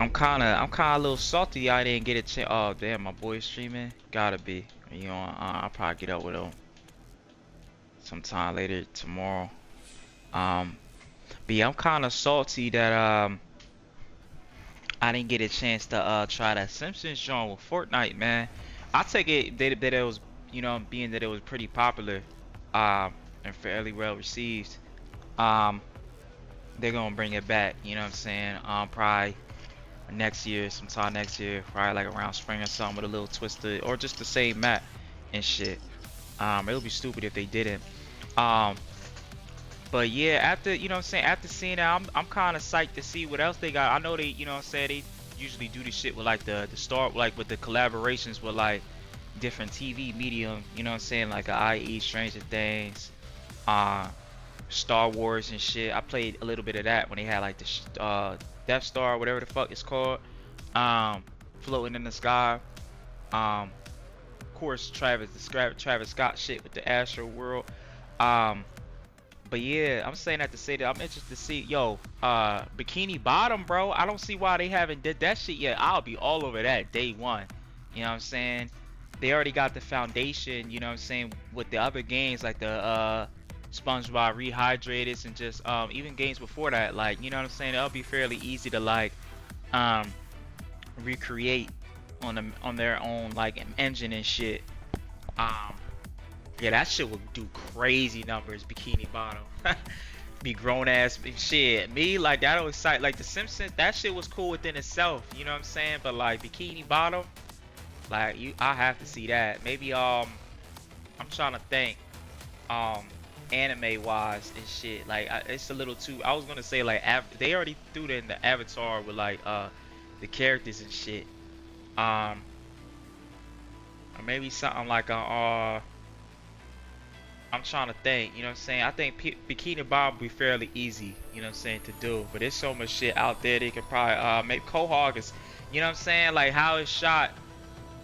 I'm kinda a little salty. I didn't get a chance. Oh damn, my boy's streaming. Gotta be. You know, I'll probably get up with him sometime later tomorrow. Um, but yeah, I'm kinda salty that I didn't get a chance to try that Simpsons joint with Fortnite, man. I take it that it was, being that it was pretty popular, and fairly well received. Um, they're gonna bring it back. You know what I'm saying? Probably next year, sometime next year, probably like around spring or something with a little twisted or just the same map and shit. It would be stupid if they didn't. Um, but yeah, after you know what I'm saying, after seeing that, I'm kind of psyched to see what else they got. I know they, you know what I'm saying, they usually do this shit with like the start like with the collaborations with like different TV medium, you know what I'm saying, like i.e. Stranger Things, uh, Star Wars and shit. I played a little bit of that when they had like the Death Star, whatever the fuck it's called, um, floating in the sky. Of course, Travis Scott shit with the Astro World. Um, but yeah, I'm saying that to say that I'm interested to see, yo, Bikini Bottom, bro. I don't see why they haven't did that shit yet. I'll be all over that day one. You know what I'm saying? They already got the foundation, you know what I'm saying, with the other games like the SpongeBob Rehydrated and just even games before that, like, you know what I'm saying? That'll be fairly easy to like um recreate on their own like engine and shit. Um, yeah, that shit would do crazy numbers. Bikini Bottom, be grown ass shit. Me like that always excite like the Simpsons. That shit was cool within itself. You know what I'm saying? But like Bikini Bottom, like I have to see that. Maybe I'm trying to think um anime wise and shit. Like it's a little too. I was gonna say like they already threw it in the Avatar with like the characters and shit. Um, or maybe something like a I'm trying to think, you know what I'm saying? I think Bikini Bottom would be fairly easy, you know what I'm saying, to do. But there's so much shit out there they could probably make Quahog is, you know what I'm saying? Like how it's shot,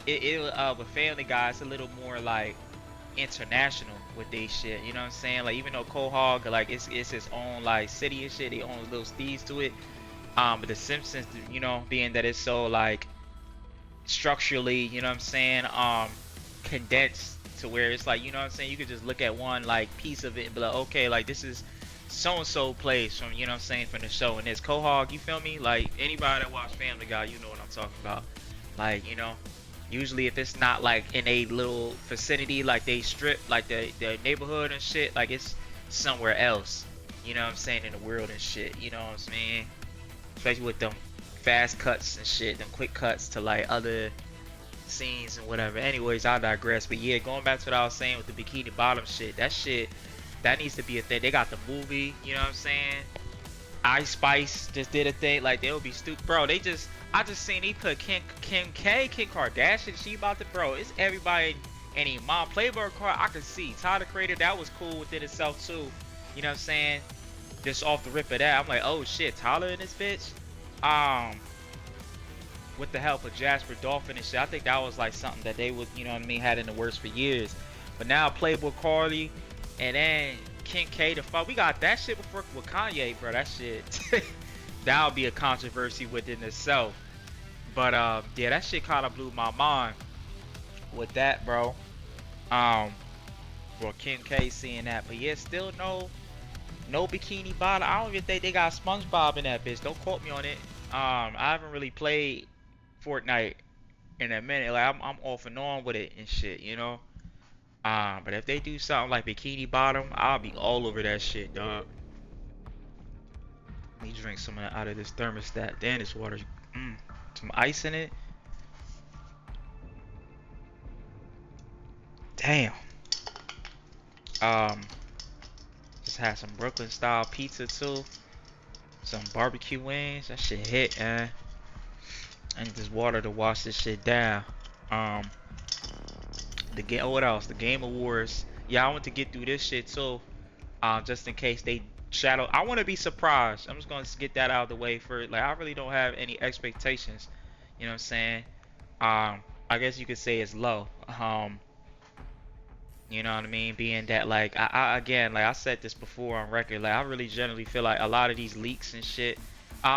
it with Family Guy, it's a little more like international with they shit, you know what I'm saying? Like even though Quahog like it's its own like city and shit, they own little steeds to it. But the Simpsons, you know, being that it's so like structurally, you know what I'm saying, condensed to where it's like, you know what I'm saying, you could just look at one like piece of it and be like, okay, like this is so and so place from, you know what I'm saying, from the show, and it's Quahog, you feel me? Like anybody that watch Family Guy, you know what I'm talking about. Like, you know, usually if it's not like in a little vicinity, like they strip like the neighborhood and shit, like it's somewhere else, you know what I'm saying, in the world and shit, you know what I'm saying? Especially with them fast cuts and shit, them quick cuts to like other scenes and whatever. Anyways, I digress. But yeah, going back to what I was saying with the Bikini Bottom shit, that shit, that needs to be a thing. They got the movie, you know what I'm saying? Ice Spice just did a thing. Like they would be stupid, bro. I just seen he put Kim Kardashian. She about to, bro. It's everybody. Any mom Playboy card I could see. Tyler Creator, that was cool within itself too. You know what I'm saying? Just off the rip of that, I'm like, oh shit, Tyler in this bitch. Um, with the help of Jasper Dolphin and shit, I think that was like something that they would, you know what I mean, had in the works for years. But now Playboy Cardi and then Kim K, the fuck, we got that shit before with Kanye, bro. That shit, that would be a controversy within itself. But yeah, that shit kind of blew my mind with that, bro. Um, for Kim K seeing that, but yeah, still no Bikini Bottom. I don't even think they got SpongeBob in that bitch. Don't quote me on it. I haven't really played Fortnite in a minute. Like I'm off and on with it and shit, you know. But if they do something like Bikini Bottom, I'll be all over that shit, dog. Let me drink some out of this thermostat. Damn, this water, some ice in it. Damn. Um, just had some Brooklyn style pizza too. Some barbecue wings. That shit hit, man. I need this water to wash this shit down. Um, the game. What else? The Game Awards. Yeah, I want to get through this shit too. Just in case they shadow. I want to be surprised. I'm just gonna get that out of the way for like I really don't have any expectations. You know what I'm saying? I guess you could say it's low. You know what I mean? Being that like I again like I said this before on record. Like I really generally feel like a lot of these leaks and shit.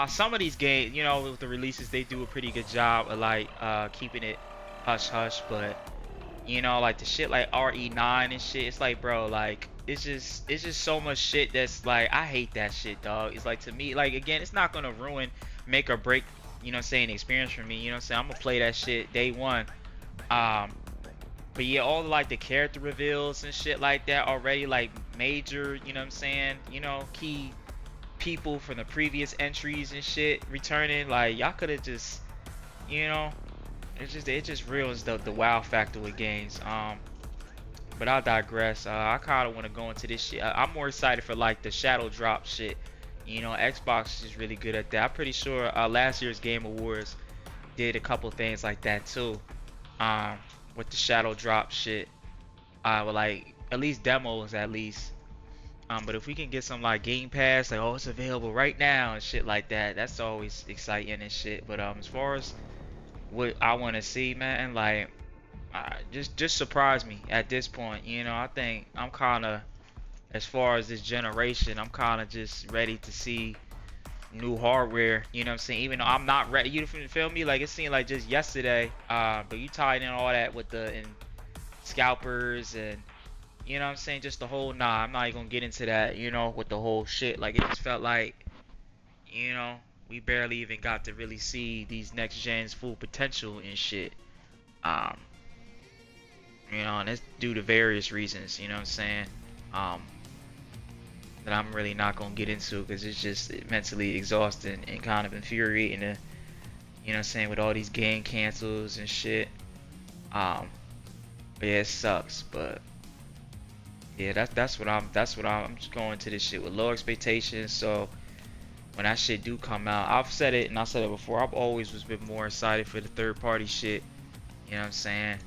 Some of these games, you know, with the releases, they do a pretty good job of like keeping it hush hush. But you know, like the shit like RE9 and shit, it's like, bro, like it's just so much shit that's like I hate that shit, dog. It's like to me, like again, it's not gonna ruin, make or break, you know, what I'm saying experience for me. You know, what I'm saying I'm gonna play that shit day one. Um, but yeah, all like the character reveals and shit like that already, like major, you know, what I'm saying, you know, key people from the previous entries and shit returning. Like y'all could have just, you know, it just ruins the wow factor with games. But I digress. I kind of want to go into this shit. I'm more excited for like the shadow drop shit. You know, Xbox is really good at that. I'm pretty sure last year's Game Awards did a couple things like that too. Um, with the shadow drop shit. With like at least demos at least. But if we can get some like Game Pass, like oh it's available right now and shit like that, that's always exciting and shit. But as far as what I want to see, man, like just surprise me at this point. You know, I think I'm kind of, as far as this generation, I'm kind of just ready to see new hardware. You know what I'm saying? Even though I'm not ready, you feel me? Like it seemed like just yesterday. But you tied in all that with the scalpers and you know what I'm saying? Just the whole I'm not even gonna get into that. You know, with the whole shit. Like it just felt like you know we barely even got to really see these next gens full potential and shit. Um, you know, and it's due to various reasons, you know what I'm saying? Um, that I'm really not gonna get into because it's just mentally exhausting and kind of infuriating to, you know what I'm saying, with all these game cancels and shit. Um, but yeah, it sucks, but yeah, I'm just going to this shit with low expectations. So when that shit do come out, I've said it and I said it before, I've always was been more excited for the third party shit, you know what I'm saying?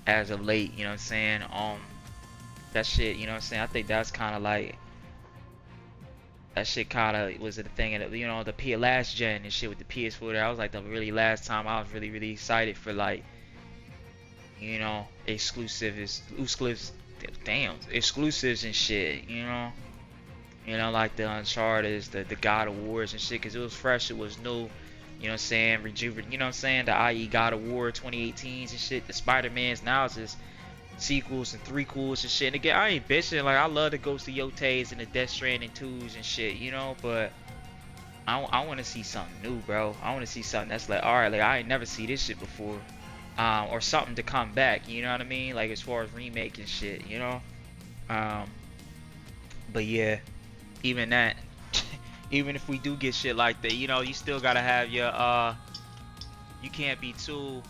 As of late, you know what I'm saying? That shit, you know what I'm saying? I think that's kind of like that shit kind of was the thing, and you know the last gen and shit with the PS4. That was like the really last time I was really excited for like you know exclusives and shit. You know like the Uncharted, the God of Wars and shit, cause it was fresh, it was new. You know what I'm saying? You know what I'm saying? The IE God of War 2018s and shit. The Spider-Mans now is just sequels and threequels and shit. And again, I ain't bitching. Like I love the Ghost of Yotes and the Death Stranding 2s and shit, you know. But I want to see something new, bro. I want to see something that's like, all right, like I ain't never see this shit before, or something to come back. You know what I mean? Like as far as remake and shit, you know. Um, but yeah, even that, even if we do get shit like that, you know, you still gotta have your you can't be too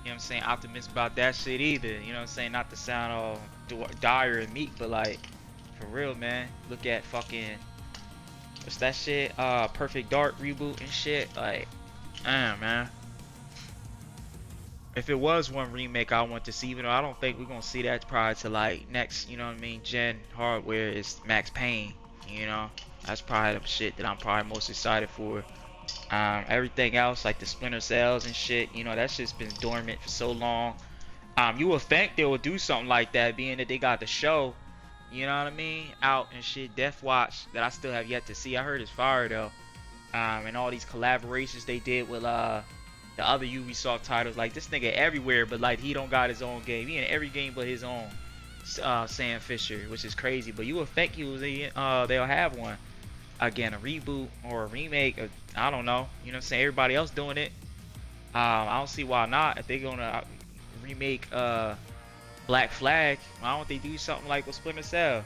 you know what I'm saying, optimistic about that shit either. You know what I'm saying? Not to sound all dire and meek, but like, for real, man. Look at fucking, what's that shit? Perfect Dark reboot and shit. Like, man. If it was one remake I want to see, even though I don't think we're gonna see that prior to like next, you know what I mean, gen hardware, is Max Payne. You know, that's probably the shit that I'm probably most excited for. Everything else like the Splinter Cells and shit, you know, that shit's been dormant for so long. You would think they would do something like that, being that they got the show, you know what I mean, out and shit. Death Watch, that I still have yet to see. I heard it's fire though. And all these collaborations they did with the other Ubisoft titles, like this nigga everywhere, but like he don't got his own game. He in every game but his own. Sam Fisher, which is crazy. But you would think he was they'll have one. Again, a reboot or a remake, I don't know. You know what I'm saying? Everybody else doing it. I don't see why not. If they're gonna remake Black Flag, why don't they do something like with Splinter Cell?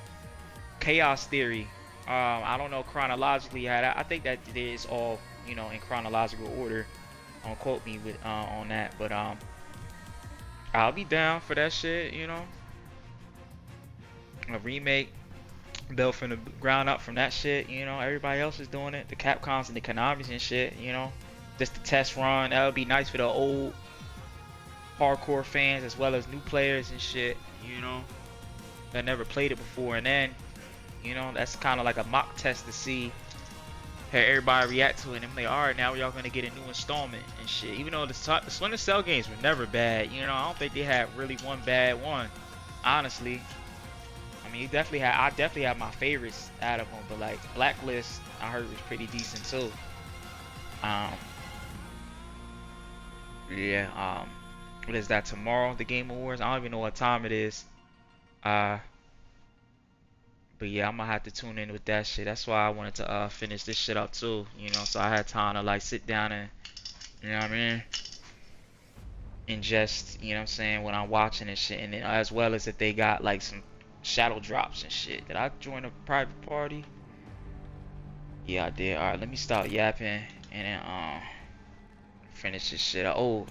Chaos Theory. I don't know chronologically how that. I think that it is all, you know, in chronological order. Don't quote me with on that, but I'll be down for that shit. You know, a remake built from the ground up from that shit. You know, everybody else is doing it. The Capcoms and the Konamis and shit. You know, just the test run. That would be nice for the old hardcore fans as well as new players and shit. You know, that never played it before, and then, you know, that's kind of like a mock test to see how everybody react to it. And I'm like, all right, now y'all gonna get a new installment and shit. Even though the Splinter Cell games were never bad, you know, I don't think they had really one bad one, honestly. I mean, he definitely had. I definitely have my favorites out of him, but like Blacklist, I heard was pretty decent too. Um, yeah. What is that tomorrow? The Game Awards. I don't even know what time it is. Uh, but yeah, I'm gonna have to tune in with that shit. That's why I wanted to finish this shit up too. You know, so I had time to like sit down and you know what I mean, ingest. You know what I'm saying when I'm watching and shit, and then as well as if they got like some shadow drops and shit. Did I join a private party? Yeah, I did. All right, let me stop yapping and then finish this shit. Oh,